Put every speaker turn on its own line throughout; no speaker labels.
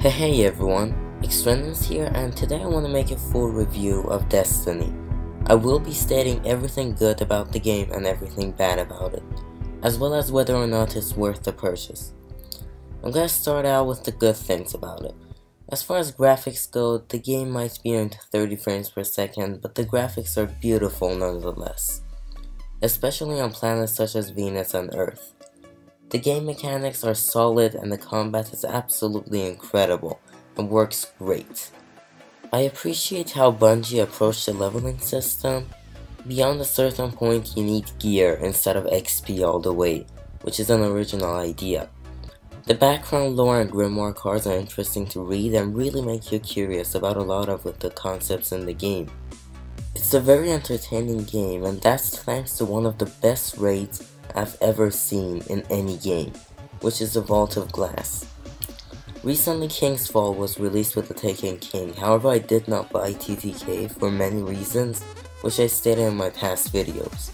Hey everyone, Xtrendence here, and today I want to make a full review of Destiny. I will be stating everything good about the game and everything bad about it, as well as whether or not it's worth the purchase. I'm gonna start out with the good things about it. As far as graphics go, the game might be in 30 frames per second, but the graphics are beautiful nonetheless, especially on planets such as Venus and Earth. The game mechanics are solid and the combat is absolutely incredible and works great. I appreciate how Bungie approached the leveling system. Beyond a certain point you need gear instead of XP all the way, which is an original idea. The background lore and grimoire cards are interesting to read and really make you curious about a lot of the concepts in the game. It's a very entertaining game, and that's thanks to one of the best raids I've ever seen in any game, which is the Vault of Glass. Recently King's Fall was released with the Taken King, however I did not buy TTK for many reasons, which I stated in my past videos.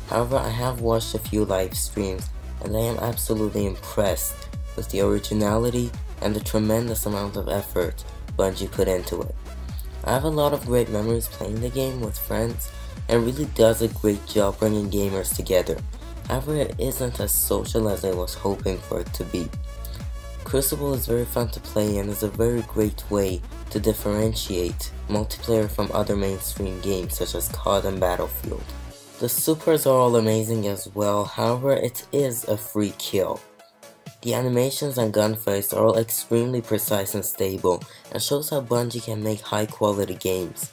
However, I have watched a few live streams and I am absolutely impressed with the originality and the tremendous amount of effort Bungie put into it. I have a lot of great memories playing the game with friends and really does a great job bringing gamers together. However, it isn't as social as I was hoping for it to be. Crucible is very fun to play and is a very great way to differentiate multiplayer from other mainstream games such as COD and Battlefield. The supers are all amazing as well, however it is a free kill. The animations and gunfights are all extremely precise and stable and shows how Bungie can make high quality games.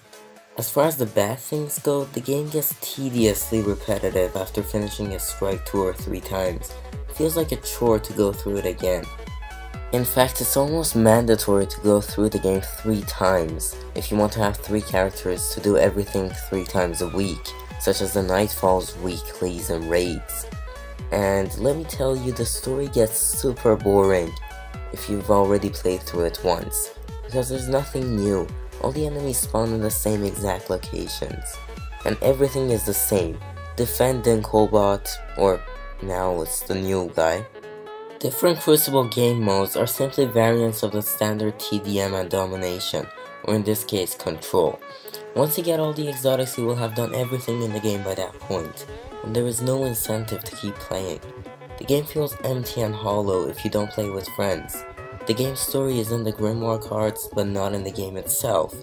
As far as the bad things go, the game gets tediously repetitive after finishing a strike 2 or 3 times. It feels like a chore to go through it again. In fact, it's almost mandatory to go through the game 3 times if you want to have 3 characters to do everything 3 times a week, such as the Nightfalls, weeklies, and raids. And let me tell you, the story gets super boring if you've already played through it once, because there's nothing new. All the enemies spawn in the same exact locations, and everything is the same. Defend in Cobalt, or now it's the new guy. Different Crucible game modes are simply variants of the standard TDM and Domination, or in this case Control. Once you get all the exotics, you will have done everything in the game by that point, and there is no incentive to keep playing. The game feels empty and hollow if you don't play with friends. The game's story is in the grimoire cards, but not in the game itself.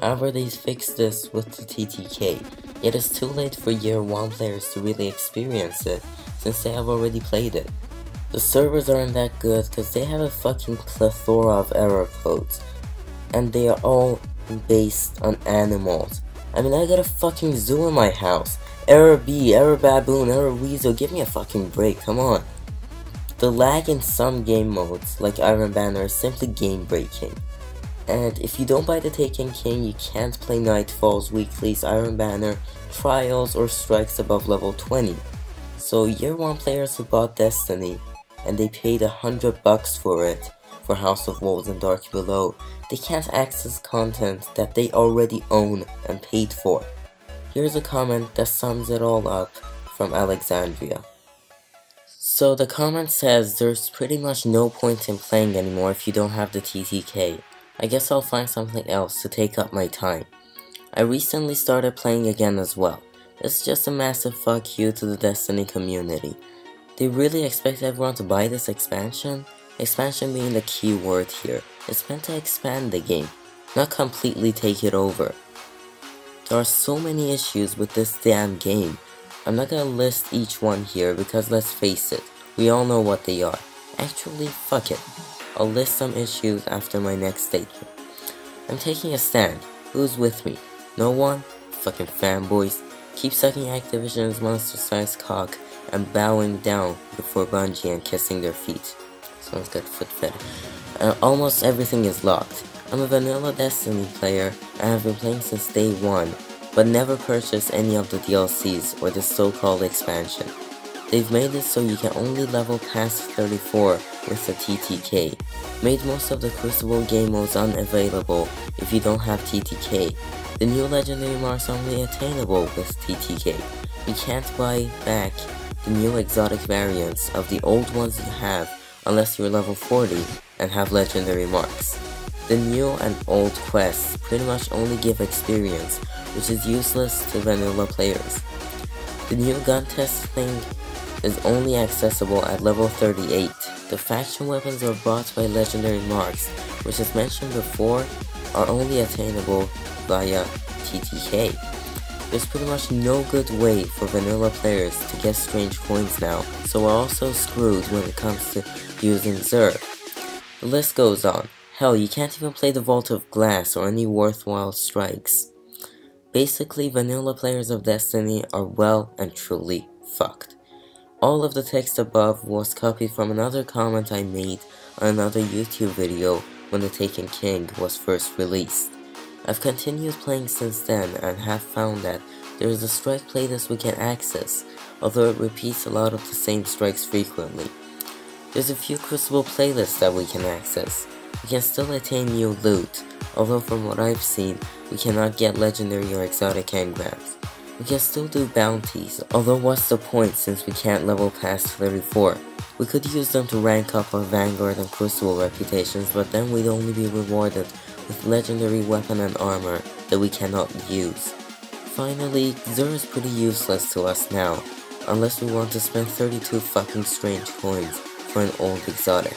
However, they fixed this with the TTK, yet it's too late for Year 1 players to really experience it, since they have already played it. The servers aren't that good, because they have a fucking plethora of error codes, and they are all based on animals. I mean, I got a fucking zoo in my house. Error bee, error baboon, error weasel, give me a fucking break, come on. The lag in some game modes, like Iron Banner, is simply game breaking. And if you don't buy the Taken King, you can't play Nightfalls, weeklies, Iron Banner, trials, or strikes above level 20. So Year 1 players who bought Destiny, and they paid $100 for it, for House of Wolves and Dark Below, they can't access content that they already own and paid for. Here's a comment that sums it all up from Alexandria. So the comment says, there's pretty much no point in playing anymore if you don't have the TTK. I guess I'll find something else to take up my time. I recently started playing again as well. It's just a massive fuck you to the Destiny community. They really expect everyone to buy this expansion? Expansion being the key word here. It's meant to expand the game, not completely take it over. There are so many issues with this damn game. I'm not gonna list each one here because let's face it, we all know what they are. Actually, fuck it. I'll list some issues after my next statement. I'm taking a stand. Who's with me? No one? Fucking fanboys. Keep sucking Activision's monster-sized cock and bowing down before Bungie and kissing their feet. Someone's got foot fetish. Almost everything is locked. I'm a vanilla Destiny player and have been playing since day 1. But never purchase any of the DLCs or the so-called expansion. They've made it so you can only level past 34 with the TTK. Made most of the Crucible game modes unavailable if you don't have TTK. The new legendary marks are only attainable with TTK. You can't buy back the new exotic variants of the old ones you have unless you're level 40 and have legendary marks. The new and old quests pretty much only give experience, which is useless to vanilla players. The new gun test thing is only accessible at level 38. The faction weapons are bought by legendary marks, which as mentioned before, are only attainable via TTK. There's pretty much no good way for vanilla players to get strange coins now, so we're also screwed when it comes to using Xur. The list goes on. Hell, you can't even play the Vault of Glass or any worthwhile strikes. Basically, vanilla players of Destiny are well and truly fucked. All of the text above was copied from another comment I made on another YouTube video when The Taken King was first released. I've continued playing since then and have found that there is a strike playlist we can access, although it repeats a lot of the same strikes frequently. There's a few Crucible playlists that we can access. We can still attain new loot, although from what I've seen, we cannot get legendary or exotic engrams. We can still do bounties, although what's the point since we can't level past 34? We could use them to rank up our Vanguard and Crucible reputations, but then we'd only be rewarded with legendary weapon and armor that we cannot use. Finally, Xur is pretty useless to us now, unless we want to spend 32 fucking strange coins for an old exotic.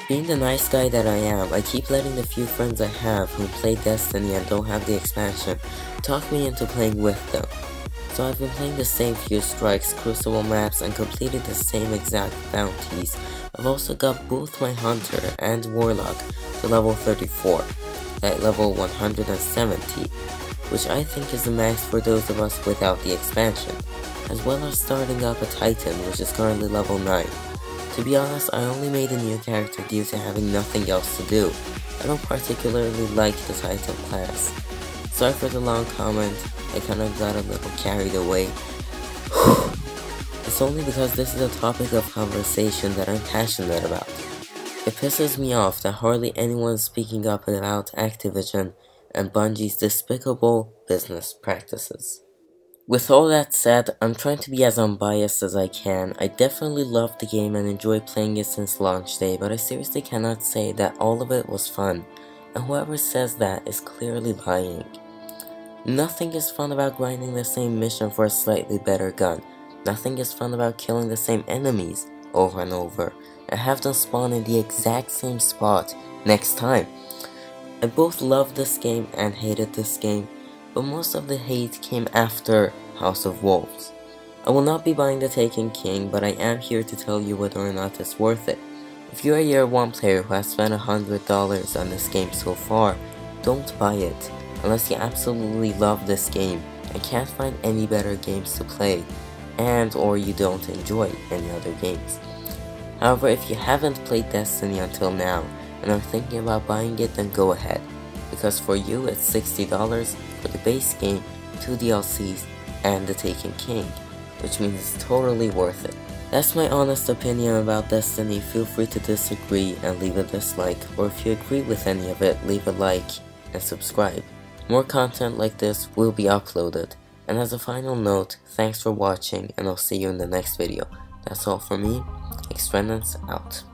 Being the nice guy that I am, I keep letting the few friends I have who play Destiny and don't have the expansion talk me into playing with them. So I've been playing the same few strikes, Crucible maps, and completed the same exact bounties. I've also got both my Hunter and Warlock to level 34, at level 170, which I think is the max for those of us without the expansion, as well as starting up a Titan, which is currently level 9. To be honest, I only made a new character due to having nothing else to do. I don't particularly like the Titan class. Sorry for the long comment, I kinda got a little carried away. It's only because this is a topic of conversation that I'm passionate about. It pisses me off that hardly anyone's speaking up about Activision and Bungie's despicable business practices. With all that said, I'm trying to be as unbiased as I can. I definitely love the game and enjoy playing it since launch day, but I seriously cannot say that all of it was fun, and whoever says that is clearly lying. Nothing is fun about grinding the same mission for a slightly better gun. Nothing is fun about killing the same enemies over and over, and have them spawn in the exact same spot next time. I both loved this game and hated this game, but most of the hate came after House of Wolves. I will not be buying The Taken King, but I am here to tell you whether or not it's worth it. If you're a Year 1 player who has spent $100 on this game so far, don't buy it, unless you absolutely love this game and can't find any better games to play, and or you don't enjoy any other games. However, if you haven't played Destiny until now, and are thinking about buying it, then go ahead, because for you it's $60 for the base game, 2 DLCs, and The Taken King, which means it's totally worth it. That's my honest opinion about Destiny. Feel free to disagree and leave a dislike, or if you agree with any of it, leave a like and subscribe. More content like this will be uploaded. And as a final note, thanks for watching, and I'll see you in the next video. That's all for me. Xtrendence out.